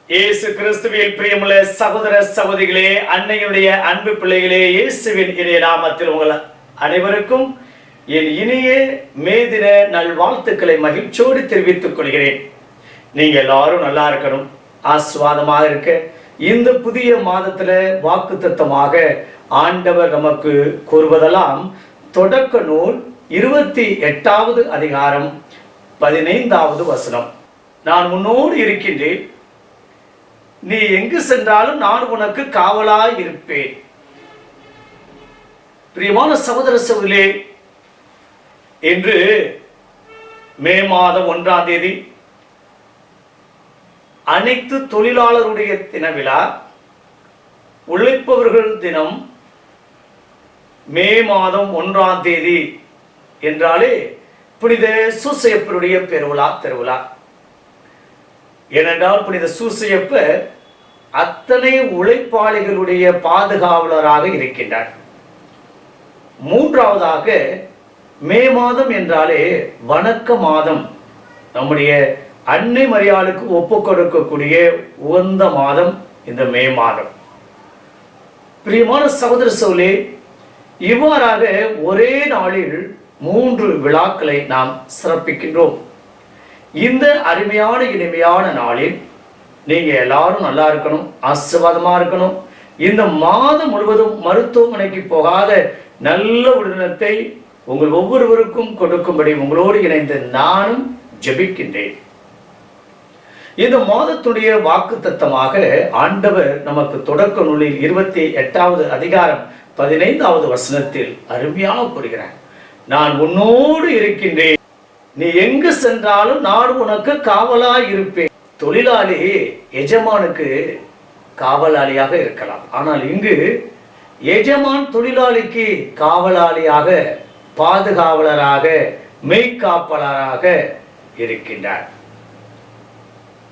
இயேசு கிறிஸ்துவில் பிரியமுள்ள சகோதர சகோதரிகளே, அன்னையுடைய அன்பு பிள்ளைகளே, இயேசுவின் இனிய நாமத்தில் உங்கள் அனைவருக்கும் என் இனிய மேதின நல்வாழ்த்துக்களை மகிழ்ச்சியோடு தெரிவித்துக் கொள்கிறேன். நீங்க எல்லாரும் நல்லா இருக்கணும், ஆசுவாதமாக இருக்க. இந்த புதிய மாதத்துல வாக்குத்தத்தமாக ஆண்டவர் நமக்கு கூறுவதெல்லாம் தொடக்க நூல் 28வது அதிகாரம் 15வது வசனம். நான் உன்னோடு இருக்கின்றேன், நீ எங்கு சென்றாலும் நான் உனக்கு காவலாய் இருப்பேன். பிரியமான சகோதர சகோதரிகளே, இன்று மே மாதம் 1ஆம் தேதி அனைத்து தொழிலாளருடைய தின விழா, உழைப்பவர்கள் தினம். மே மாதம் 1ஆம் தேதி என்றாலே புனித சூசையப்பருடைய பெருவிழா திருவிழா. ஏனென்றால் புனித சூசையப்பர் அத்தனை உழைப்பாளிகளுடைய பாதுகாவலராக இருக்கின்றார். மூன்றாவதாக மே மாதம் என்றாலே வணக்க மாதம், நம்முடைய அன்னை மரியாளுக்கு ஒப்பு கொடுக்கக்கூடிய உகந்த மாதம் இந்த மே மாதம். பிரியமான சகோதர சகோதரிகளே, இவ்வாறாக ஒரே நாளில் 3 விழாக்களை நாம் சிறப்பிக்கின்றோம். இந்த அருமையான இனிமையான நாளில் நீங்க எல்லாரும் நல்லா இருக்கணும், ஆசீர்வாதமா இருக்கணும். இந்த மாதம் முழுவதும் மருத்துவமனைக்கு போகாத நல்ல உடல்நலத்தை உங்கள் ஒவ்வொருவருக்கும் கொடுக்கும்படி உங்களோடு இணைந்து நானும் ஜெபிக்கின்றேன். இந்த மாதத்துடைய வாக்குத்தத்தமாக ஆண்டவர் நமக்கு தொடக்க நூலில் 28வது அதிகாரம் 15வது வசனத்தில் அருமையாக கூறுகிறார். நான் உன்னோடு இருக்கின்றேன், நீ எங்கு சென்றாலும் நான் உனக்கு காவலாய் இருப்பேன். தொழிலாளி எஜமானுக்கு காவலாளியாக இருக்கலாம், ஆனால் இங்கு எஜமான் தொழிலாளிக்கு காவலாளியாக, பாதுகாவலராக, மெய்காப்பாளராக இருக்கின்றார்.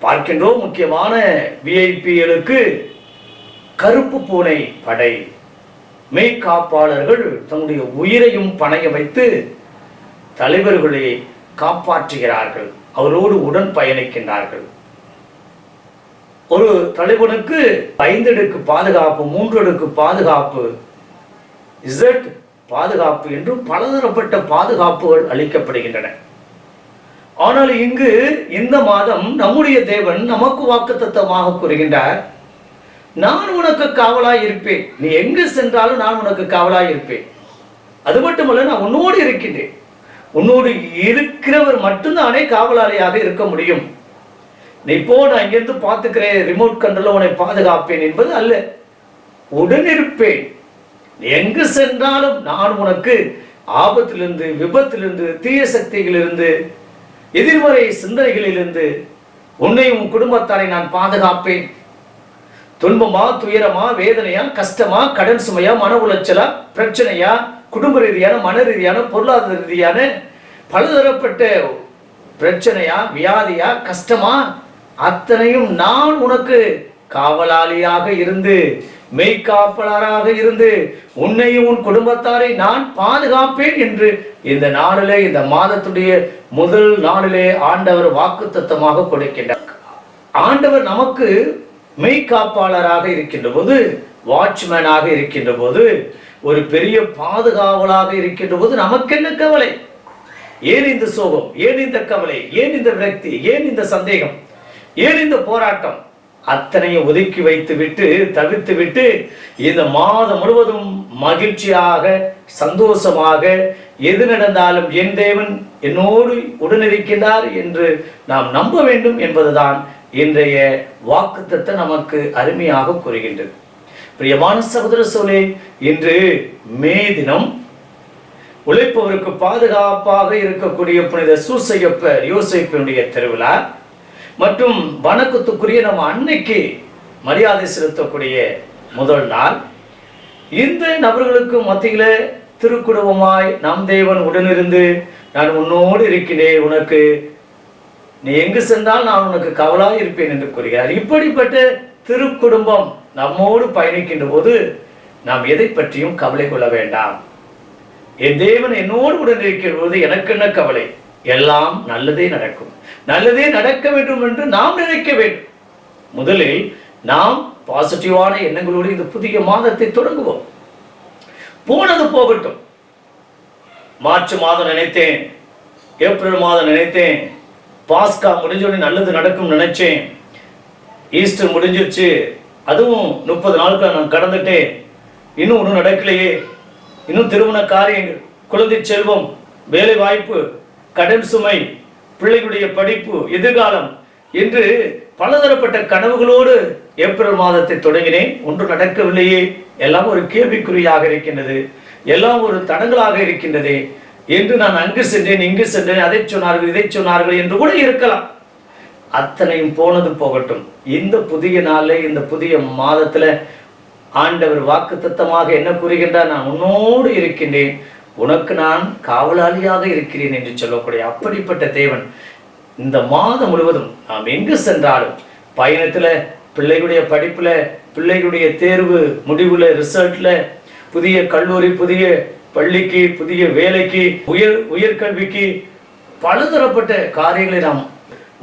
பார்க்கின்றோம், முக்கியமான விஐபிகளுக்கு கருப்பு பூனை படை மெய்காப்பாளர்கள் தன்னுடைய உயிரையும் பணைய வைத்து தலைவர்களை காப்பாற்றுகிறார்கள், அவரோடு உடன் பயணிக்கின்றார்கள். ஒரு தலைவனுக்கு 5 அடுக்கு பாதுகாப்பு, 3 அடுக்கு பாதுகாப்பு, Z பாதுகாப்பு என்று பலதரப்பட்ட பாதுகாப்புகள் அளிக்கப்படுகின்றன. ஆனால் இங்கு இந்த மாதம் நம்முடைய தேவன் நமக்கு வாக்குத்தத்தமாக கூறுகின்றார், நான் உனக்கு காவலாய் இருப்பேன், நீ எங்கு சென்றாலும் நான் உனக்கு காவலாய் இருப்பேன். அது மட்டுமல்ல, நான் உன்னோடு இருக்கின்றேன். உன்னோடு இருக்கிறவர் மட்டும்தானே காவலாளியாக இருக்க முடியும். நீ போ, நான் இங்கிருந்து பார்த்துக்கிறேன், ரிமோட் கண்ட்ரோல உன்னை பாதுகாப்பேன் என்பது அல்ல. உடனிருப்பேன், எங்கு சென்றாலும் நான் உனக்கு ஆபத்திலிருந்து, விபத்திலிருந்து, தீய சக்திகளிலிருந்து, எதிர்மறை சிந்தனைகளிலிருந்து உன்னையும் உன் குடும்பத்தாரை நான் பாதுகாப்பேன். துன்பமா, துயரமா, வேதனையா, கஷ்டமா, கடன் சுமையா, மன உளைச்சலா, பிரச்சனையா, குடும்ப ரீதியான, மன ரீதியான, பொருளாதார ரீதியான பலதரப்பட்ட பிரச்சனையா, வியாதியா, கஷ்டமா, அத்தனையும் நான் உனக்கு காவலாளியாக இருந்து, மெய்காப்பாளராக இருந்து, உன்னையும் உன் குடும்பத்தாரை நான் பாதுகாப்பேன் என்று இந்த நாளிலே, இந்த மாதத்துடைய முதல் நாளிலே ஆண்டவர் வாக்குத்தத்தமாக கொடுக்கின்றார். ஆண்டவர் நமக்கு மெய்காப்பாளராக இருக்கின்ற போது, வாட்ச்மேனாக இருக்கின்ற போது, ஒரு பெரிய பாதுகாவலாக இருக்கின்ற போது நமக்கு என்ன கவலை? ஏன் இந்த சோகம்? ஏன் இந்த கவலை? ஏன் இந்த விரக்தி? ஏன் இந்த சந்தேகம்? ஏன் இந்த போராட்டம்? அத்தனையும் ஒதுக்கி வைத்து விட்டு, தவிர்த்து விட்டு, இந்த மாதம் முழுவதும் மகிழ்ச்சியாக, சந்தோஷமாக, எது நடந்தாலும் என் தேவன் என்னோடு உடனிருக்கின்றார் என்று நாம் நம்ப வேண்டும் என்பதுதான் இன்றைய வாக்குத்தத்தம் நமக்கு அருமையாக கூறுகின்றது. பிரியமான சகோதர சகோதரிகளே, இன்று மே தினம், உழைப்பவருக்கு பாதுகாப்பாக இருக்கக்கூடிய புனித சூசையப்பர் யோசேப்பினுடைய திருவிழா மற்றும் வணக்கத்துக்குரிய நம்ம அன்னைக்கு மரியாதை செலுத்தக்கூடிய முதல் நாள். இந்த நபர்களுக்கு மத்தியில திருக்குடும்பமாய் நம் தேவன் உடனிருந்து, நான் உன்னோடு இருக்கிறேன், உனக்கு நீ எங்கு சென்றால் நான் உனக்கு காவலாய் இருப்பேன் என்று கூறுகிறார். இப்படிப்பட்ட திருக்குடும்பம் நம்மோடு பயணிக்கின்ற போது நாம் எதை பற்றியும் கவலை கொள்ள வேண்டாம். என் தேவன் என்னோடு உடன் இருக்கிற போது எனக்கு என்ன கவலை? எல்லாம் நல்லதே நடக்கும், நல்லதே நடக்க வேண்டும் என்று நாம் நினைக்க வேண்டும். முதலில் நாம் பாசிட்டிவான எண்ணங்களோடு இந்த புதிய மாதத்தை தொடங்குவோம். போனது போகட்டும். மார்ச் மாதம் நினைத்தேன், ஏப்ரல் மாதம் நினைத்தேன், பாஸ்கா முடிஞ்சோடனே நல்லது நடக்கும் நினைச்சேன், ஈஸ்டர் முடிஞ்சிருச்சு, அதுவும் 30 நாட்கள் நான் கடந்துட்டேன், இன்னும் ஒன்றும் நடக்கலையே, இன்னும் திருமண காரியங்கள், குழந்தை செல்வம், வேலை வாய்ப்பு, கடன் சுமை, பிள்ளைகளுடைய படிப்பு, எதிர்காலம் என்று பலதரப்பட்ட கனவுகளோடு ஏப்ரல் மாதத்தை தொடங்கினேன். ஒன்று நடக்கவில்லையே, எல்லாம் ஒரு கேள்விக்குறியாக இருக்கின்றது, எல்லாம் ஒரு தடங்களாக இருக்கின்றது என்று நான் அங்கு சென்றேன், இங்கு சென்றேன், அதை சொன்னார்கள், இதை சொன்னார்கள் என்று கூட இருக்கலாம். அத்தனையும் போனது போகட்டும். இந்த புதிய நாளில், இந்த புதிய மாதத்துல ஆண்டவர் வாக்குத்தத்தமாக என்ன கூறுகின்றார்? நான் உன்னோடு இருக்கின்றேன், உனக்கு நான் காவலாளியாக இருக்கிறேன் என்று சொல்லக்கூடிய அப்படிப்பட்ட தேவன் இந்த மாதம் முழுவதும் நாம் எங்கு சென்றாலும், பயணத்துல, பிள்ளைகளுடைய படிப்புல, பிள்ளைகளுடைய தேர்வு முடிவுல, ரிசல்ட்ல, புதிய கல்லூரி, புதிய பள்ளிக்கு, புதிய வேலைக்கு, உயர்கல்விக்கு, பலதரப்பட்ட காரியங்களை நாம்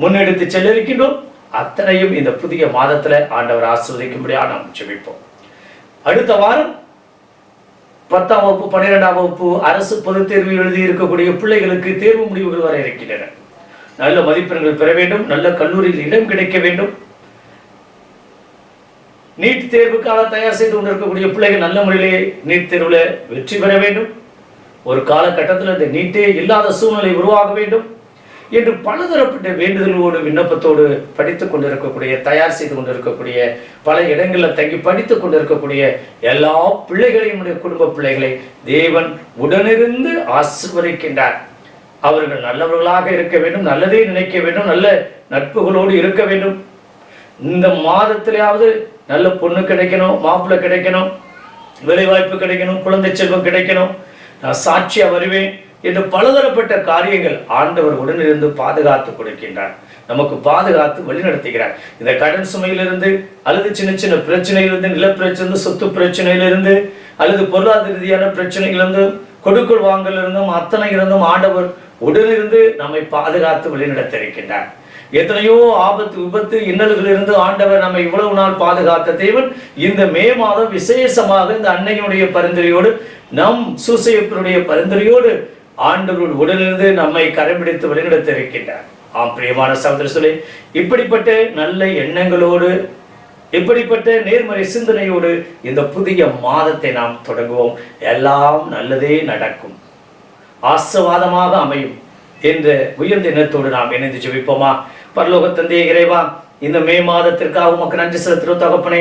முன்னெடுத்து செல்ல இருக்கின்றோம். அத்தனையும் இந்த புதிய மாதத்துல ஆண்டவர் ஆசீர்வதிக்கும்படியாக நாம் ஜெபிப்போம். அடுத்த வாரம் 10ஆம் வகுப்பு 12ஆம் வகுப்பு அரசு பொதுத் தேர்வு எழுதி இருக்கக்கூடிய பிள்ளைகளுக்கு தேர்வு முடிவுகள் வர இருக்கின்றன. நல்ல மதிப்பெண்கள் பெற வேண்டும், நல்ல கல்லூரியில் இடம் கிடைக்க வேண்டும். நீட் தேர்வுக்காக தயார் செய்து கொண்டிருக்கக்கூடிய பிள்ளைகள் நல்ல முறையிலே நீட் தேர்வுல வெற்றி பெற வேண்டும். ஒரு காலகட்டத்தில் இந்த நீட்டே இல்லாத சூழ்நிலை உருவாக வேண்டும் என்று பலதரப்பட்ட வேண்டுதலோடு விண்ணப்பத்தோடு படித்துக் கொண்டிருக்கக்கூடிய, தயார் செய்து கொண்டிருக்கக்கூடிய, பல இடங்களில் தங்கி படித்துக் கொண்டிருக்கக்கூடிய எல்லா பிள்ளைகளையும், குடும்ப பிள்ளைகளை தேவன் உடனிருந்து ஆசீர்வதிக்கின்றார். அவர்கள் நல்லவர்களாக இருக்க வேண்டும், நல்லதே நினைக்க வேண்டும், நல்ல நட்புகளோடு இருக்க வேண்டும். இந்த மாதத்திலேயாவது நல்ல பொண்ணு கிடைக்கணும், மாப்பிள்ளை கிடைக்கணும், வேலைவாய்ப்பு கிடைக்கணும், குழந்தை செல்வம் கிடைக்கணும், நான் சாட்சியா வருவேன் என்று பலதரப்பட்ட காரியங்கள் ஆண்டவர் உடனிருந்து பாதுகாத்து கொடுக்கின்றார். நமக்கு பாதுகாத்து வழிநடத்துகிறார். இந்த கடன் சுமையிலிருந்து, அல்லது சின்ன சின்ன பிரச்சனையிலிருந்து, நிலப்பிரச்சனை, சொத்து பிரச்சனையிலிருந்து, அல்லது பொருளாதார ரீதியான பிரச்சனைகளிலிருந்து, கொடுக்கல் வாங்கலிருந்தும், அத்தனை இருந்தும் ஆண்டவர் உடனிருந்து நம்மை பாதுகாத்து வழிநடத்த இருக்கின்றார். எத்தனையோ ஆபத்து, விபத்து, இன்னல்களிலிருந்து ஆண்டவர் நம்மை இவ்வளவு நாள் பாதுகாத்த தேவன் இந்த மே மாதம் விசேஷமாக இந்த அன்னையுடைய பரிந்துரையோடு, நம் சூசையப்பருடைய பரிந்துரையோடு ஆண்டவர் உடனிருந்து நம்மை கரைபிடித்து வழிநடத்த இருக்கின்றார். ஆம் பிரியமான சகோதரர்களே, இப்படிப்பட்ட நல்ல எண்ணங்களோடு, இப்படிப்பட்ட நேர்மறை சிந்தனையோடு இந்த புதிய மாதத்தை நாம் தொடங்குவோம். எல்லாம் நல்லதே நடக்கும், ஆசீர்வாதமாக அமையும் என்ற உயர்ந்த எண்ணத்தோடு நாம் இணைந்து ஜெபிப்போமா? பரலோக தந்தையே இறைவா, இந்த மே மாதத்திற்காக உமக்கு நன்றி செலுத்துகிறோம் தகப்பனே.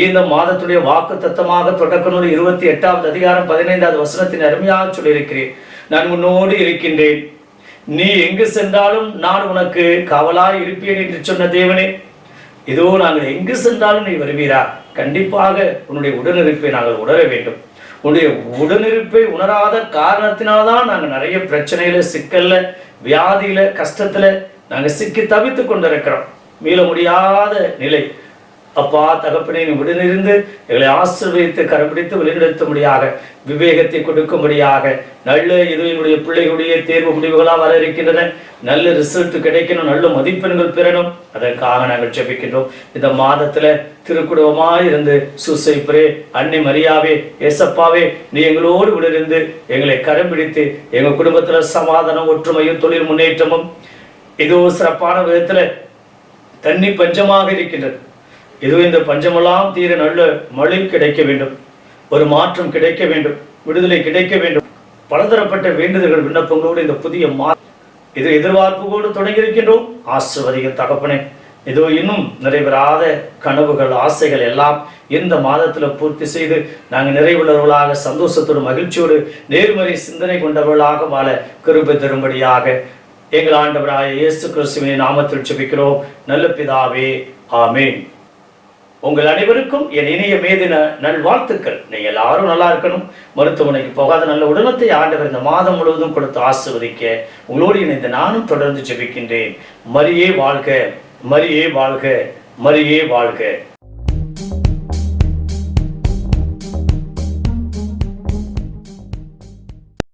இந்த மாதத்துடைய வாக்கு தத்தமாக தொடக்க நூல் 28வது அதிகாரம் 15வது வசனத்தின் அருமையாக சொல்லியிருக்கிறேன். நான் உன்னோடு இருக்கின்றேன், நீ எங்கு சென்றாலும் நான் உனக்கு காவலாய் இருப்பேன் என்று சொன்ன தேவனே, இதோ நாங்கள் எங்கு சென்றாலும் நீ வருவீரா? கண்டிப்பாக உன்னுடைய உடனிருப்பை நாங்கள் உணர வேண்டும். உன்னுடைய உடனிருப்பை உணராத காரணத்தினால்தான் நாங்கள் நிறைய பிரச்சனையில, சிக்கல்ல, வியாதியில, கஷ்டத்துல நாங்கள் சிக்கி தவித்து கொண்டிருக்கிறோம். மீள முடியாத நிலை. அப்பா தகப்பனே, நீ உடனிருந்து எங்களை ஆசீர்வதித்து கரம்பிடித்து வழிநடத்தும்படியாக, விவேகத்தை கொடுக்கும்படியாக, நல்ல என்னுடைய பிள்ளைகளுடைய தேர்வு முடிவுகளாக வர இருக்கின்றன. நல்ல ரிசல்ட் கிடைக்கணும், நல்ல மதிப்பெண்கள் பெறணும். அதற்காக நாங்கள் ஜெபிக்கின்றோம். இந்த மாதத்துல திருக்குடும்பமாய் இருந்து சூசைப்பரே, அன்னை மரியாவே, ஏசப்பாவே, நீ எங்களோடு உடனிருந்து எங்களை கரம்பிடித்து எங்கள் குடும்பத்துல சமாதானம், ஒற்றுமையும், தொழில் முன்னேற்றமும், இதோ சிறப்பான விதத்துல தண்ணி பஞ்சமாக இருக்கின்றது. இதுவும் இந்த பஞ்சமெல்லாம் தீர நல்ல மழை கிடைக்க வேண்டும், ஒரு மாற்றம் கிடைக்க வேண்டும், விடுதலை கிடைக்க வேண்டும். பலதரப்பட்ட வேண்டுதல்கள், விண்ணப்பங்களோடு இந்த புதிய இது எதிர்பார்ப்புகளோடு தொடங்கி இருக்கின்றோம். ஆசீர்வதிக தகப்பனே, இதோ இன்னும் நிறைவேறாத கனவுகள், ஆசைகள் எல்லாம் இந்த மாதத்துல பூர்த்தி செய்து நாங்கள் நிறைவுள்ளவர்களாக, சந்தோஷத்தோடு, மகிழ்ச்சியோடு, நேர்மறை சிந்தனை கொண்டவர்களாக வாழ கிருபை தரும்படியாக எங்கள் ஆண்டவராய இயேசு கிறிஸ்துவின் நாமத்தில் ஜெபிக்கிறோம் நல்ல பிதாவே, ஆமென். உங்கள் அனைவருக்கும் என் இனிய மேதின நல்வாழ்த்துக்கள். நீங்க எல்லாரும் நல்லா இருக்கணும். மருத்துவமனைக்கு போகாத நல்ல உடனத்தை ஆண்டவர் இந்த மாதம் முழுவதும் கொடுத்து ஆசீர்வதிக்க உங்களோடு இணைந்து நானும் தொடர்ந்து ஜெபிக்கின்றேன். மரியே வாழ்க, மரியே வாழ்க, மரியே வாழ்க.